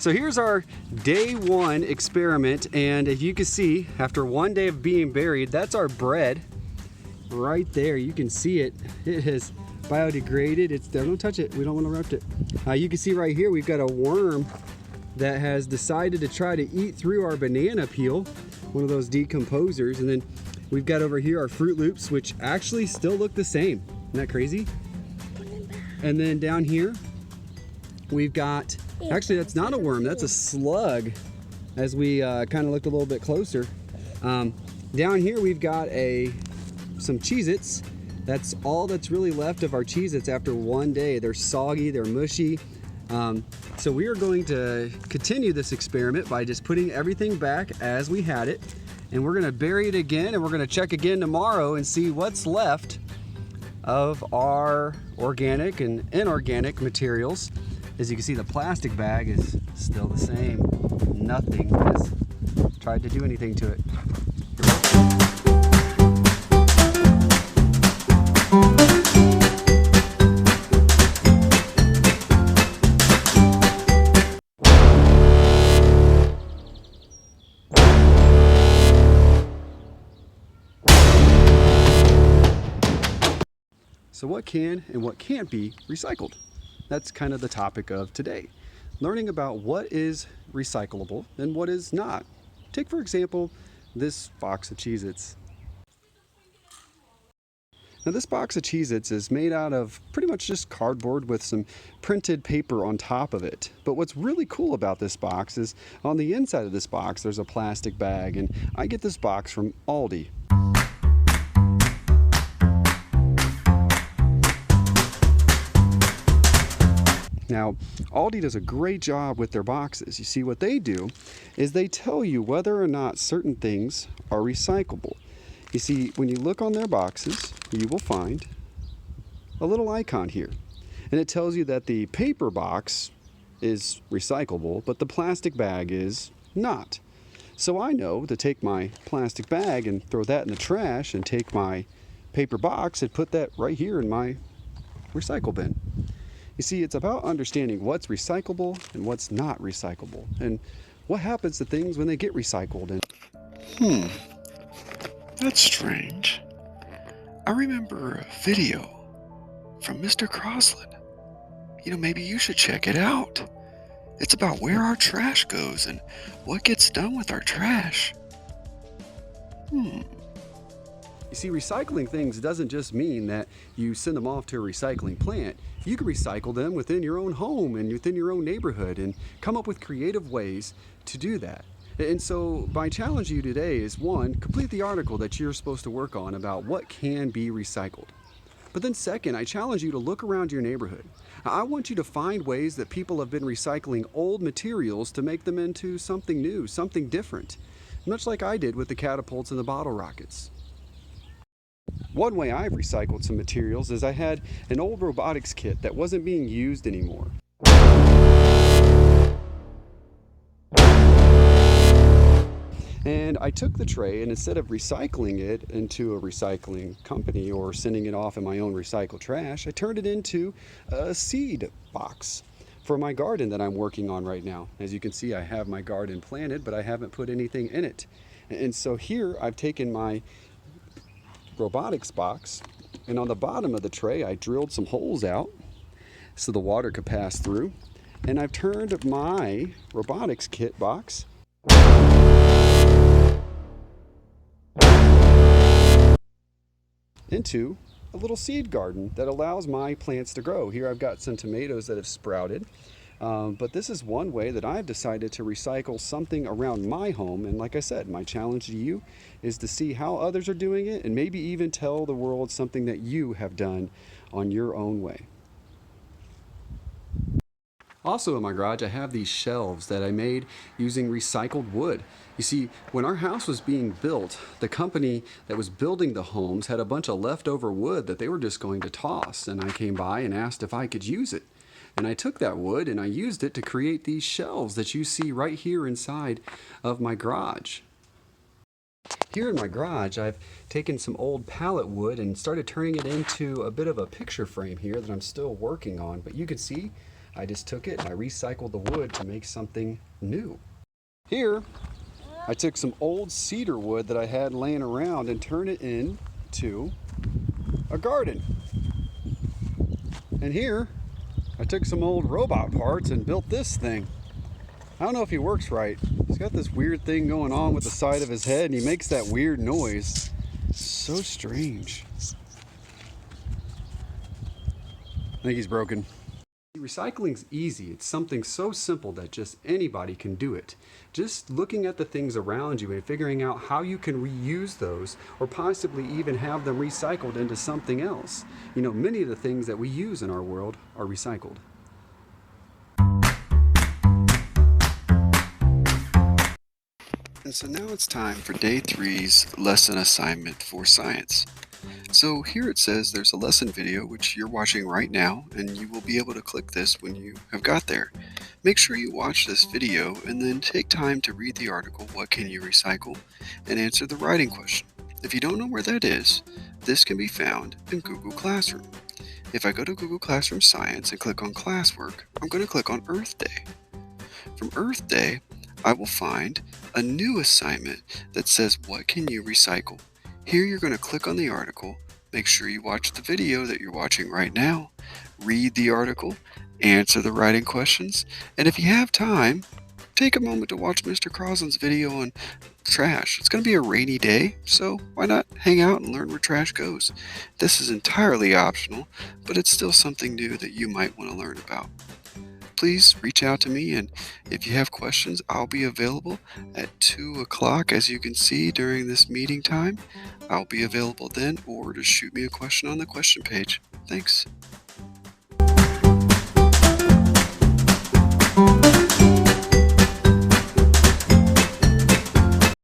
So here's our day one experiment, and as you can see, after 1 day of being buried, that's our bread right there. You can see it. It has biodegraded. Don't touch it. We don't want to interrupt it. You can see right here we've got a worm that has decided to try to eat through our banana peel, one of those decomposers. And then we've got over here our Fruit Loops, which actually still look the same. Isn't that crazy? And then down here we've got, actually that's not a worm, that's a slug, as we kind of looked a little bit closer. Down here we've got some Cheez-Its. That's all that's really left of our Cheez-Its after 1 day. They're soggy, they're mushy. So we are going to continue this experiment by just putting everything back as we had it. And we're gonna bury it again, and we're gonna check again tomorrow and see what's left of our organic and inorganic materials. As you can see, the plastic bag is still the same. Nothing has tried to do anything to it. So what can and what can't be recycled? That's kind of the topic of today. Learning about what is recyclable and what is not. Take, for example, this box of Cheez-Its. Now this box of Cheez-Its is made out of pretty much just cardboard with some printed paper on top of it. But what's really cool about this box is on the inside of this box there's a plastic bag, and I get this box from Aldi. Now, Aldi does a great job with their boxes. You see, what they do is they tell you whether or not certain things are recyclable. You see, when you look on their boxes, you will find a little icon here. And it tells you that the paper box is recyclable, but the plastic bag is not. So I know to take my plastic bag and throw that in the trash, and take my paper box and put that right here in my recycle bin. You see, it's about understanding what's recyclable and what's not recyclable, and what happens to things when they get recycled. And That's strange. I remember a video from Mr. Crosland. Maybe you should check it out. It's about where our trash goes and what gets done with our trash. You see, recycling things doesn't just mean that you send them off to a recycling plant. You can recycle them within your own home and within your own neighborhood, and come up with creative ways to do that. And so my challenge to you today is, one, complete the article that you're supposed to work on about what can be recycled. But then second, I challenge you to look around your neighborhood. I want you to find ways that people have been recycling old materials to make them into something new, something different, much like I did with the catapults and the bottle rockets. One way I've recycled some materials is I had an old robotics kit that wasn't being used anymore. And I took the tray, and instead of recycling it into a recycling company or sending it off in my own recycled trash, I turned it into a seed box for my garden that I'm working on right now. As you can see, I have my garden planted, but I haven't put anything in it. And so here I've taken my robotics box, and on the bottom of the tray I drilled some holes out so the water could pass through, and I've turned my robotics kit box into a little seed garden that allows my plants to grow. Here I've got some tomatoes that have sprouted. But this is one way that I've decided to recycle something around my home. And like I said, my challenge to you is to see how others are doing it, and maybe even tell the world something that you have done on your own way. Also in my garage, I have these shelves that I made using recycled wood. You see, when our house was being built, the company that was building the homes had a bunch of leftover wood that they were just going to toss. And I came by and asked if I could use it. And I took that wood and I used it to create these shelves that you see right here inside of my garage. Here in my garage, I've taken some old pallet wood and started turning it into a bit of a picture frame here that I'm still working on. But you can see I just took it and I recycled the wood to make something new. Here, I took some old cedar wood that I had laying around and turned it into a garden. And here, I took some old robot parts and built this thing. I don't know if he works right. He's got this weird thing going on with the side of his head and he makes that weird noise. So strange. I think he's broken. Recycling's easy. It's something so simple that just anybody can do it. Just looking at the things around you and figuring out how you can reuse those or possibly even have them recycled into something else. You know, many of the things that we use in our world are recycled. And so now it's time for day 3's lesson assignment for science. So here it says there's a lesson video which you're watching right now, and you will be able to click this when you have got there. Make sure you watch this video and then take time to read the article, What Can You Recycle? And answer the writing question. If you don't know where that is, this can be found in Google Classroom. If I go to Google Classroom Science and click on Classwork, I'm going to click on Earth Day. From Earth Day, I will find a new assignment that says, What Can You Recycle? Here you're going to click on the article, make sure you watch the video that you're watching right now, read the article, answer the writing questions, and if you have time, take a moment to watch Mr. Crosland's video on trash. It's going to be a rainy day, so why not hang out and learn where trash goes? This is entirely optional, but it's still something new that you might want to learn about. Please reach out to me, and if you have questions, I'll be available at 2 o'clock. As you can see during this meeting time, I'll be available then, or just shoot me a question on the question page. Thanks.